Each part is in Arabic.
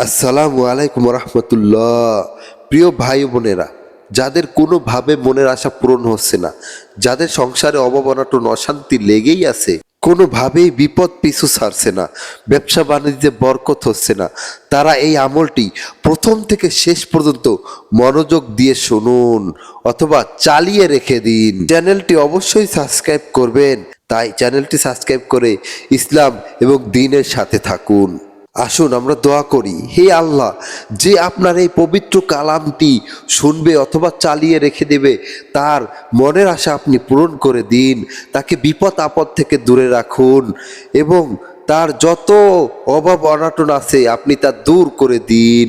আসসালামু আলাইকুম রহমতুল্লাহ। প্রিয় ভাই বোনেরা, যাদের কোনোভাবে মনের আশা পূরণ হচ্ছে না, যাদের সংসারে অভাব অনটন অশান্তি লেগেই আছে, কোনোভাবেই বিপদ পিছু ছাড়ছে না, ব্যবসা বাণিজ্যে বরকত হচ্ছে না, তারা এই আমলটি প্রথম থেকে শেষ পর্যন্ত মনোযোগ দিয়ে শুনুন অথবা চালিয়ে রেখে দিন। চ্যানেলটি অবশ্যই সাবস্ক্রাইব করবেন, তাই চ্যানেলটি সাবস্ক্রাইব করে ইসলাম এবং দ্বীনের সাথে থাকুন। আসুন আমরা দোয়া করি, হে আল্লাহ, যে আপনার এই পবিত্র কালামটি শুনবে অথবা চালিয়ে রেখে দেবে, তার মনের আশা আপনি পূরণ করে দিন, তাকে বিপদ আপদ থেকে দূরে রাখুন এবং তার যত অভাব অনাটন আছে আপনি তা দূর করে দিন।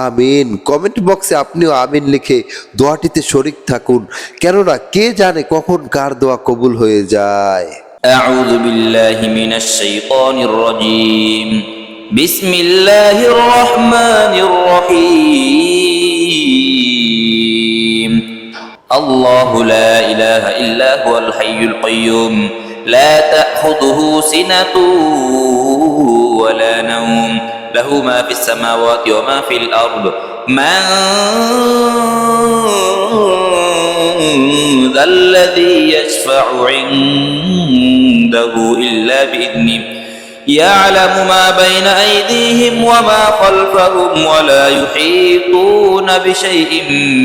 আমিন। কমেন্ট বক্সে আপনিও আমিন লিখে দোয়াটিতে শরিক থাকুন, কেননা কে জানে কখন কার দোয়া কবুল হয়ে যায়। أعوذ بالله من الشيطان الرجيم. بسم الله الرحمن الرحيم. الله لا إله إلا هو الحي القيوم لا تأخذه سنة ولا نوم له ما في السماوات وما في الأرض من ذا الذي يشفع عنده إلا بإذنه يعلم ما بين أيديهم وما خلفهم ولا يحيطون بشيء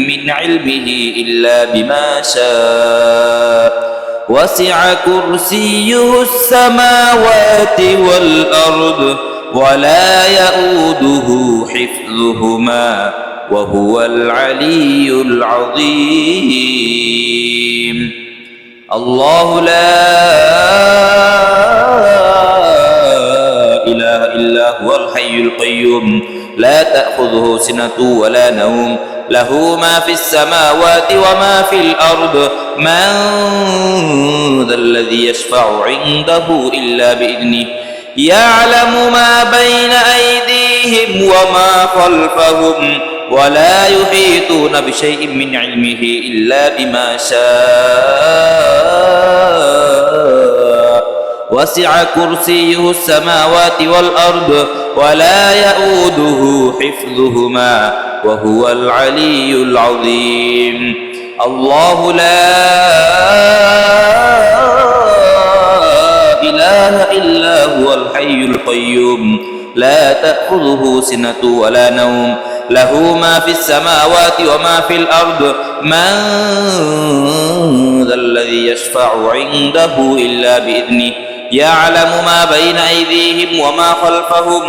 من علمه إلا بما شاء وسع كرسيه السماوات والأرض ولا يؤوده حفظهما وهو العلي العظيم. الله لا إله إلا هو الحي القيوم لا تأخذه سنة ولا نوم له ما في السماوات وما في الأرض من ذا الذي يشفع عنده إلا بإذنه يعلم ما بين أيديهم وما خلفهم ولا يحيطون بشيء من علمه إلا بما شاء وسع كرسيه السماوات والأرض ولا يؤوده حفظهما وهو العلي العظيم. الله لا إله إلا هو الحي القيوم لا تأخذه سنة ولا نوم له ما في السماوات وما في الأرض من ذا الذي يشفع عنده إلا بإذنه يعلم ما بين أيديهم وما خلفهم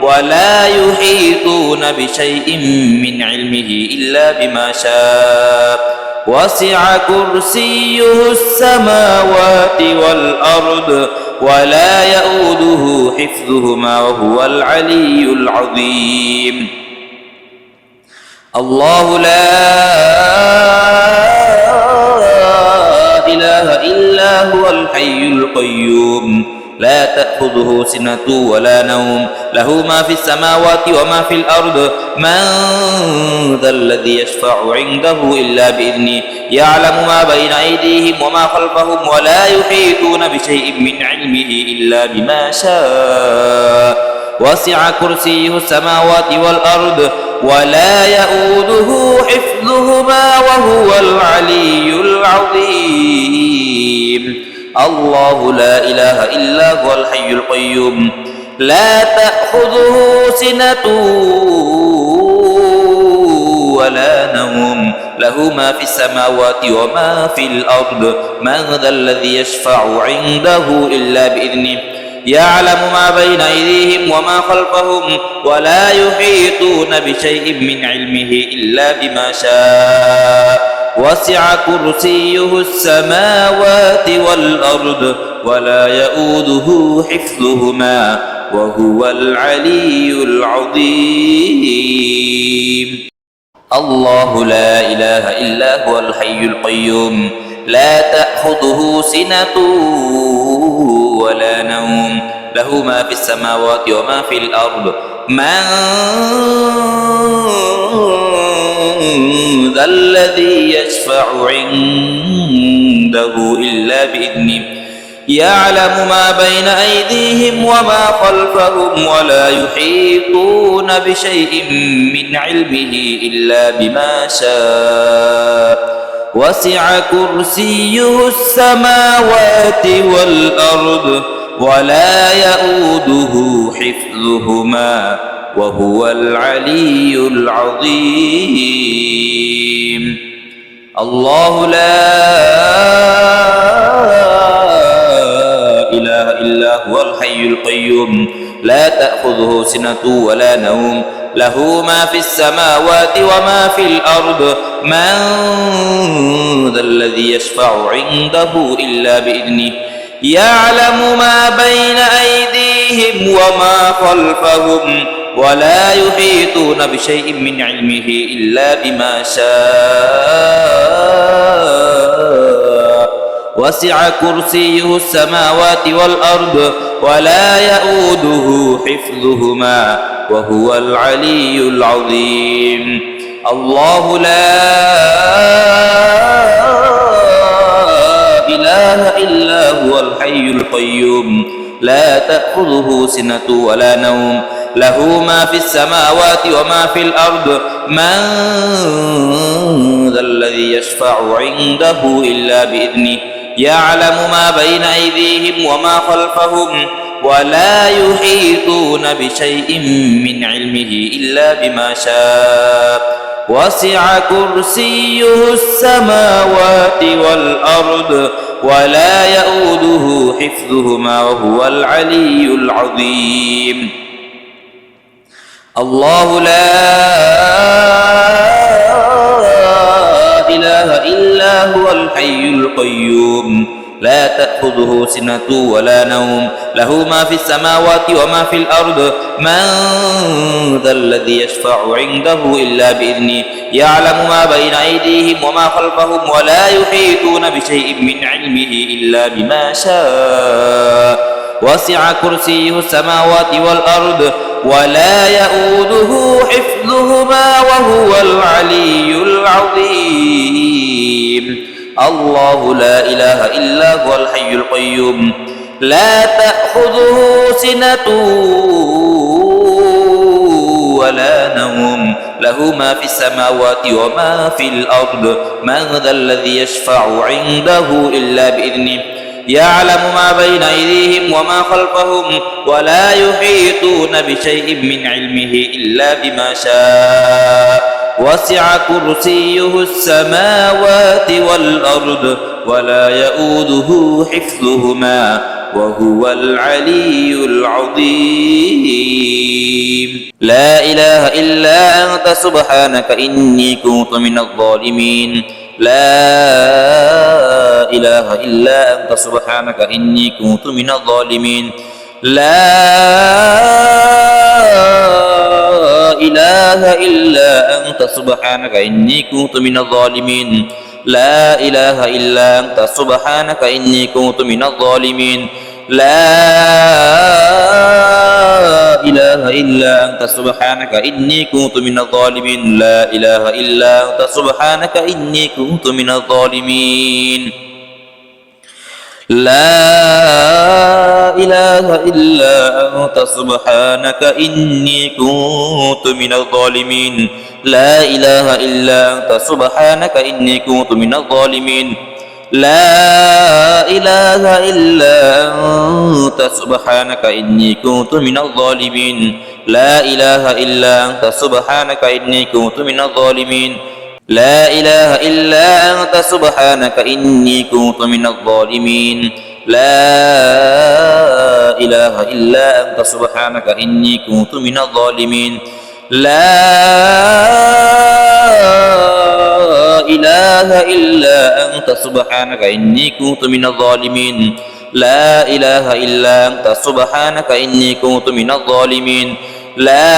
ولا يحيطون بشيء من علمه إلا بما شاء وسع كرسيه السماوات والأرض ولا يؤوده حفظهما وهو العلي العظيم. الله لا إله إلا هو الحي القيوم لا تأخذه سنة ولا نوم له ما في السماوات وما في الأرض من ذا الذي يشفع عنده إلا بإذنه يعلم ما بين أيديهم وما خلفهم ولا يحيطون بشيء من علمه إلا بما شاء وسع كرسيه السماوات والأرض ولا يؤوده حفظهما وهو العلي العظيم. الله لا إله إلا هو الحي القيوم لا تأخذه سنة ولا نوم له ما في السماوات وما في الأرض من ذا الذي يشفع عنده إلا بإذنه يعلم ما بين أيديهم وما خلفهم ولا يحيطون بشيء من علمه إلا بما شاء وسع كرسيه السماوات والأرض ولا يؤوده حفظهما وهو العلي العظيم. الله لا إله إلا هو الحي القيوم لا تأخذه سنة ولا نوم له ما في السماوات وما في الأرض من ذا الذي يشفع عنده إلا بإذنه يعلم ما بين أيديهم وما خلفهم ولا يحيطون بشيء من علمه إلا بما شاء وسع كرسيه السماوات والأرض ولا يؤوده حفظهما وهو العلي العظيم الله لا إله إلا هو الحي القيوم لا تأخذه سنة ولا نوم له ما في السماوات وما في الأرض من ذا الذي يشفع عنده إلا بإذنه يعلم ما بين أيديهم وما خلفهم ولا يحيطون بشيء من علمه إلا بما شاء وسع كرسيه السماوات والأرض ولا يؤوده حفظهما وهو العلي العظيم الله لا إله إلا هو الحي القيوم لا تأخذه سنة ولا نوم له ما في السماوات وما في الأرض من ذا الذي يشفع عنده إلا بإذنه يعلم ما بين أيديهم وما خلفهم ولا يحيطون بشيء من علمه إلا بما شاء وسع كرسيه السماوات والأرض ولا يؤوده حفظهما وهو العلي العظيم الله لا إله إلا هو الحي القيوم لا تأخذه سنة ولا نوم له ما في السماوات وما في الأرض من ذا الذي يشفع عنده إلا بإذنه يعلم ما بين أيديهم وما خلفهم ولا يحيطون بشيء من علمه إلا بما شاء وسع كرسيه السماوات والأرض ولا يؤوده حفظهما وهو العلي العظيم الله لا إله إلا هو الحي القيوم لا تأخذه سنة ولا نوم له ما في السماوات وما في الأرض من ذا الذي يشفع عنده إلا بإذنه يعلم ما بين أيديهم وما خلفهم ولا يحيطون بشيء من علمه إلا بما شاء وسع كرسيه السماوات والأرض ولا يؤوده حفظهما وهو العلي العظيم لا إله إلا أنت سبحانك إني كنت من الظالمين لا إله إلا أنت سبحانك إني كنت من الظالمين لا إله إلا أنت سبحانك إني كنت من الظالمين لا إله إلا أنت سبحانك إني كنت من الظالمين لا إله إلا أنت سبحانك إني كنت من الظالمين لا إله إلا أنت سبحانك إني كنت من الظالمين لا إله إلا أنت سبحانك إني كنت من الظالمين لا إله إلا أنت سبحانك إني كنت من الظالمين لا إله إلا أنت سبحانك إني كنت من الظالمين لا إله إلا أنت سبحانك إني كنت من الظالمين لا إله إلا أنت سبحانك إني كنت من الظالمين لا إله إلا أنت سبحانك إني كنت من الظالمين لا إله إلا أنت سبحانك إني كنت من الظالمين لا إله إلا أنت سبحانك إني كنت من الظالمين لا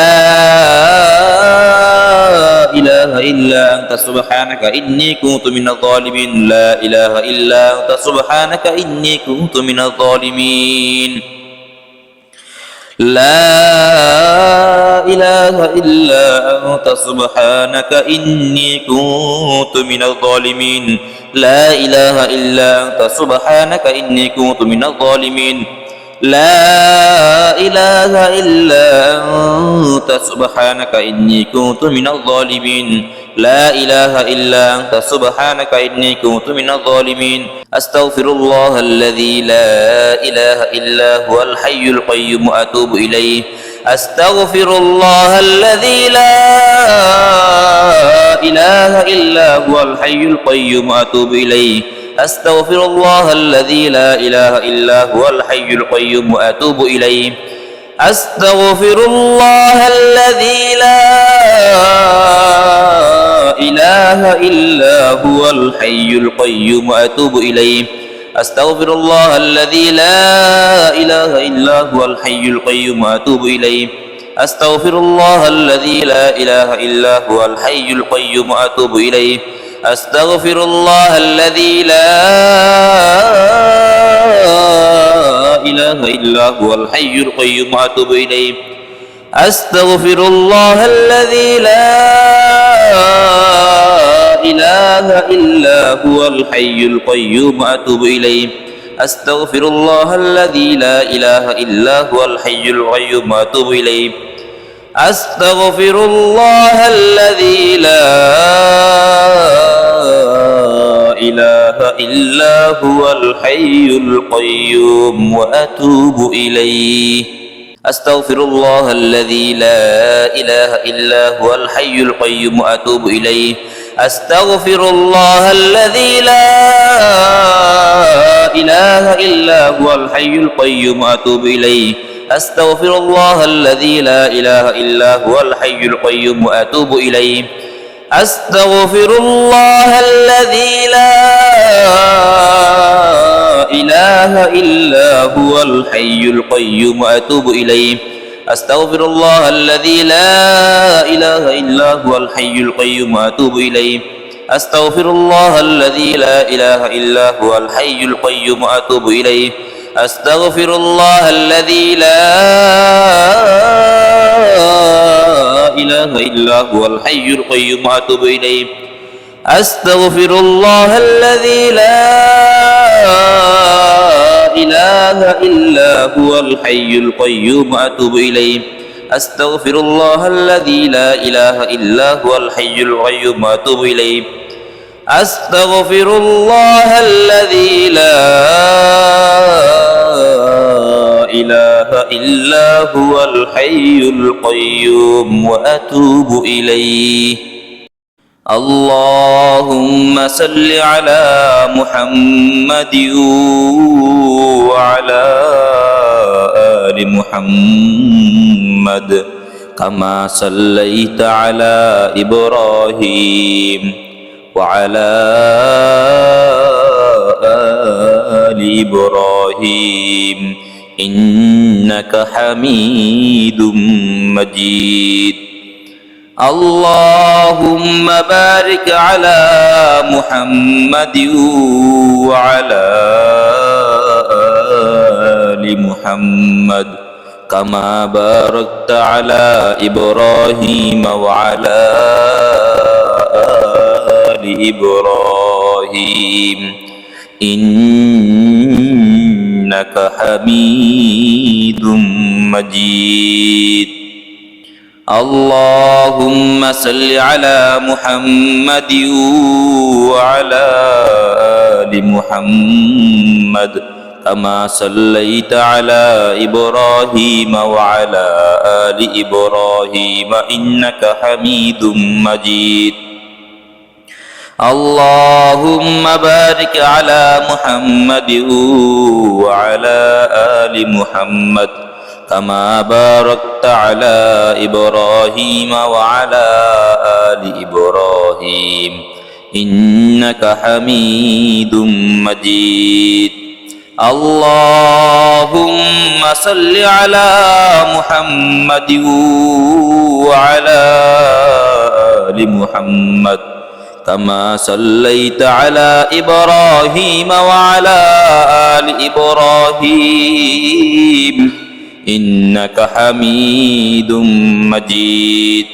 إله إلا أنت سبحانك إني كنت من الظالمين لا إله إلا أنت سبحانك إني كنت من الظالمين لا إله إلا أنت سبحانك إني كنت من الظالمين لا إله إلا أنت سبحانك إني كنت من الظالمين لا إله إلا أنت سبحانك إني كنت من الظالمين لا إله إلا أنت سبحانك إني كنت من الظالمين أستغفر الله الذي لا إله إلا هو الحي القيوم وأتوب إليه أستغفر الله الذي لا إله إلا هو الحي القيوم وأتوب إليه أستغفر الله الذي لا إله إلا هو الحي القيوم وأتوب إليه أستغفر الله الذي لا إله إلا هو الحي القيوم وأتوب إليه أستغفر الله الذي لا إله إلا هو الحي القيوم وأتوب إليه أستغفر الله الذي لا إله إلا هو الحي القيوم وأتوب إليه أستغفر الله الذي لا إله إلا هو الحي القيوم وأتوب إليه أستغفر الله الذي لا إله إلا هو الحي القيوم وأتوب إليه أستغفر الله الذي لا إله إلا هو الحي القيوم وأتوب إليه أستغفر الله الذي لا إله إلا هو الحي القيوم وأتوب إليه أستغفر الله الذي لا إله إلا هو الحي القيوم وأتوب إليه أستغفر الله الذي لا إله إلا هو الحي القيوم وأتوب إليه أستغفر الله الذي لا إله إلا هو الحي القيوم وأتوب إليه أستغفر الله الذي لا إله إلا هو الحي القيوم وأتوب إليه أستغفر الله الذي لا إله إلا هو الحي القيوم وأتوب إليه أستغفر الله الذي لا إله إلا هو الحي القيوم وأتوب إليه أستغفر الله الذي لا إله إلا هو الحي القيوم وأتوب إليه أستغفر الله الذي لا إله إلا هو الحي القيوم وأتوب إليه أستغفر الله الذي لا إله إلا هو الحي القيوم وأتوب إليه أستغفر الله الذي لا إله إلا هو الحي القيوم وأتوب إليه اللهم صل على محمد وعلى آل محمد كما صليت على إبراهيم وعلى آل إبراهيم إنك حميد مجيد اللهم بارك على محمد وعلى آل محمد كما باركت على إبراهيم وعلى آل إبراهيم إنك حميد مجيد اللهم صل على محمد وعلى آل محمد كما صليت على إبراهيم وعلى آل إبراهيم إنك حميد مجيد اللهم بارك على محمد وعلى آل محمد كما باركت على إبراهيم وعلى آل إبراهيم إنك حميد مجيد اللهم صل على محمد وعلى آل محمد كما صليت على إبراهيم وعلى آل إبراهيم إنك حميد مجيد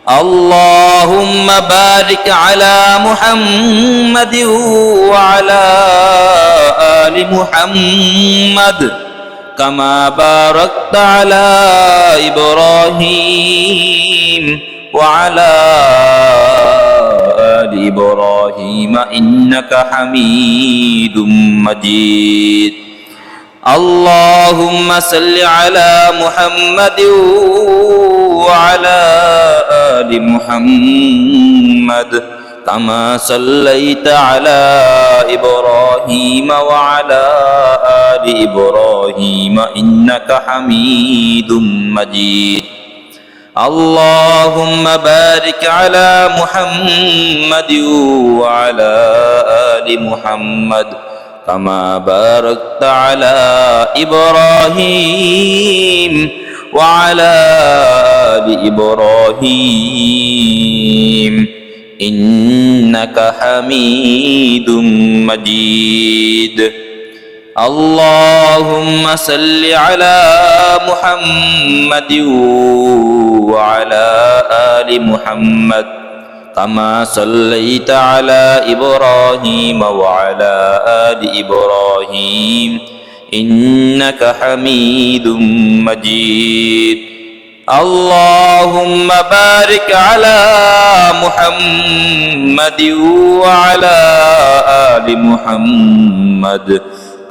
اللهم بارك على محمد وعلى آل محمد كما باركت على إبراهيم وعلى آل إبراهيم إنك حميد مجيد اللهم صل على محمد وعلى آل محمد كما صليت على إبراهيم وعلى آل إبراهيم إنك حميد مجيد اللهم بارك على محمد وعلى آل محمد كما باركت على إبراهيم وعلى آل إبراهيم إنك حميد مجيد اللهم صل على محمد وعلى آل محمد كما صليت على إبراهيم وعلى آل إبراهيم إنك حميد مجيد اللهم بارك على محمد وعلى آل محمد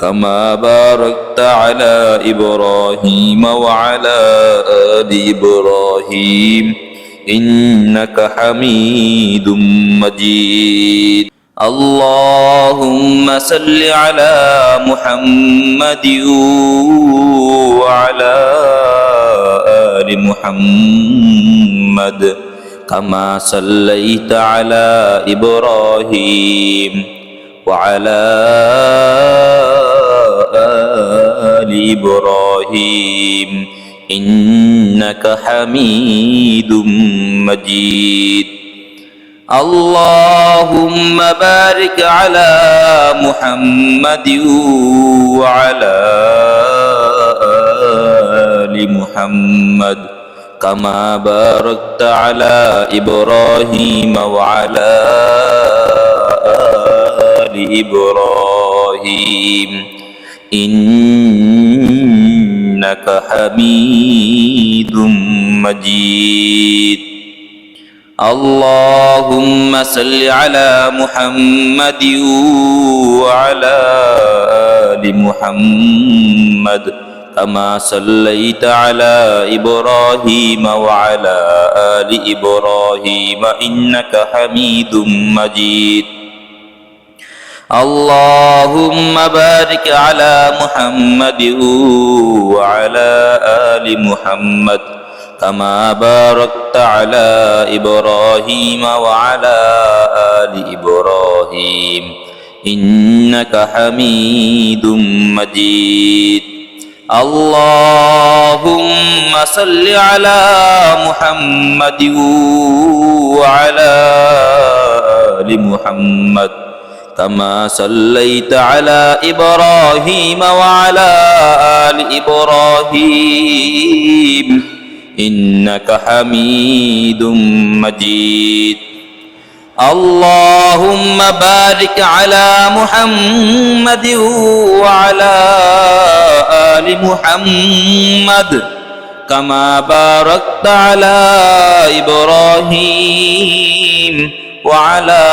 كما باركت على إبراهيم وعلى آل إبراهيم إنك حميد مجيد اللهم صل على محمد وعلى آل محمد كما صليت على إبراهيم وعلى آل إبراهيم إنك حميد مجيد اللهم بارك على محمد وعلى آل محمد كما باركت على إبراهيم وعلى آل إبراهيم إنك حميد مجيد اللهم صل على محمد وعلى آل محمد كما صليت على إبراهيم وعلى آل إبراهيم إنك حميد مجيد اللهم بارك على محمد وعلى آل محمد كما باركت على إبراهيم وعلى آل إبراهيم إنك حميد مجيد اللهم صل على محمد وعلى آل محمد كما صليت على إبراهيم وعلى آل إبراهيم إنك حميد مجيد اللهم بارك على محمد وعلى آل محمد كما باركت على إبراهيم وعلى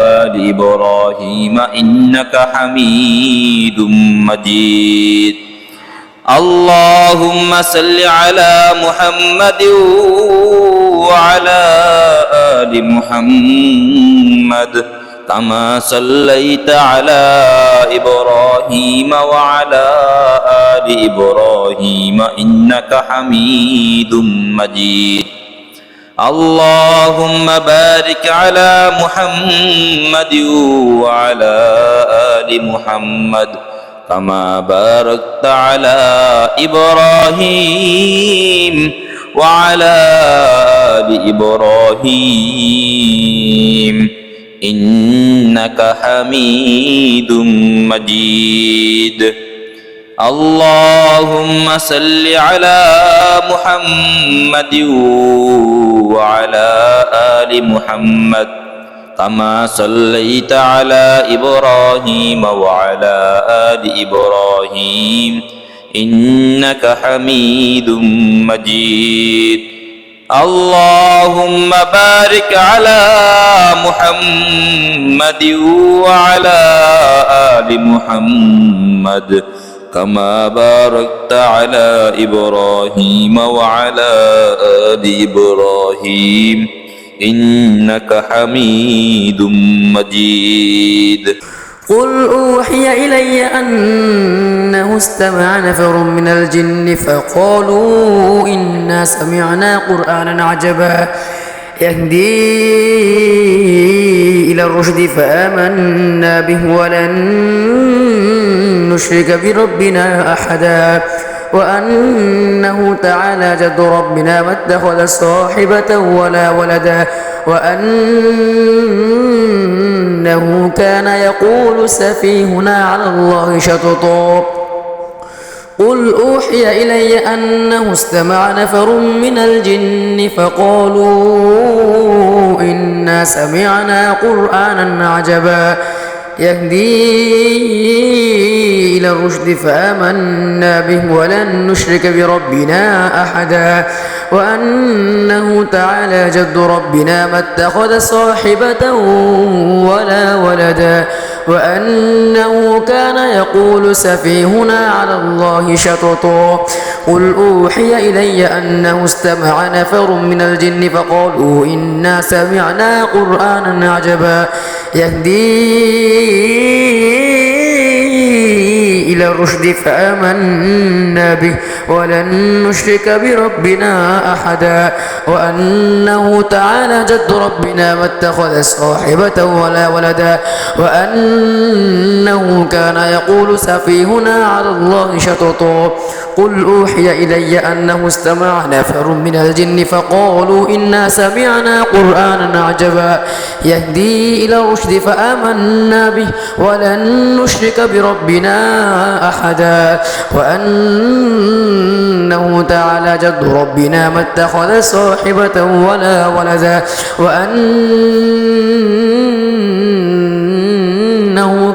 آل إبراهيم إنك حميد مجيد اللهم صل على محمد وعلى آل محمد كما صليت على إبراهيم وعلى آل إبراهيم إنك حميد مجيد اللهم بارك على محمد وعلى آل محمد كما باركت على إبراهيم وعلى آل إبراهيم إنك حميد مجيد اللهم صل على محمد وعلى آل محمد كما صليت على إبراهيم وعلى آل إبراهيم إنك حميد مجيد اللهم بارك على محمد وعلى آل محمد كما باركت على إبراهيم وعلى آل إبراهيم إنك حميد مجيد قل أوحي إلي أنه استمع نفر من الجن فقالوا إنا سمعنا قرآنا عجبا يهدي إلى الرشد فآمنا به ولن نشرك بربنا أحدا وأنه تعالى جد ربنا ما اتخذ صاحبة ولا ولدا وأنه كان يقول سفيهنا على الله شططا قل أوحي إلي أنه استمع نفر من الجن فقالوا إنا سمعنا قرآنا عجبا يهدي إلى الرشد فآمنا به ولن نشرك بربنا أحدا وأنه تعالى جد ربنا ما اتخذ صاحبة ولا ولدا وأنه كان يقول سفيهنا على الله شططا قل أوحي إلي أنه استمع نفر من الجن فقالوا إنا سمعنا قرآنا عجبا يهدي إلى الرشد فآمنا به ولن نشرك بربنا أحدا وأنه تعالى جد ربنا ما اتخذ صاحبة ولا ولدا وأنه كان يقول سفيهنا على الله شططا قل أوحي إلي أنه استمع نفر من الجن فقالوا إنا سمعنا قرآنا عجبا يهدي إلى الرشد فآمنا به ولن نشرك بربنا أحدا وأنه تعالى جد ربنا ما اتخذ صاحبة ولا ولدا وأنه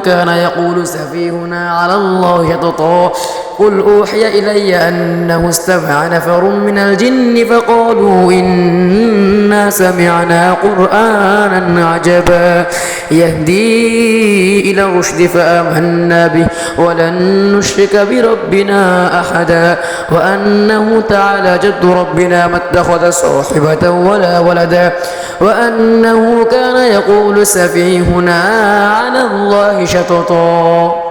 كان يقول سفيهنا على الله شططا قل أوحي إلي أنه استمع نفر من الجن فقالوا إنا سمعنا قرآنا عجبا يهدي إلى الرشد فآمنا به ولن نشرك بربنا أحدا وأنه تعالى جد ربنا ما اتخذ صاحبة ولا ولدا وأنه كان يقول سفيهنا على الله شططا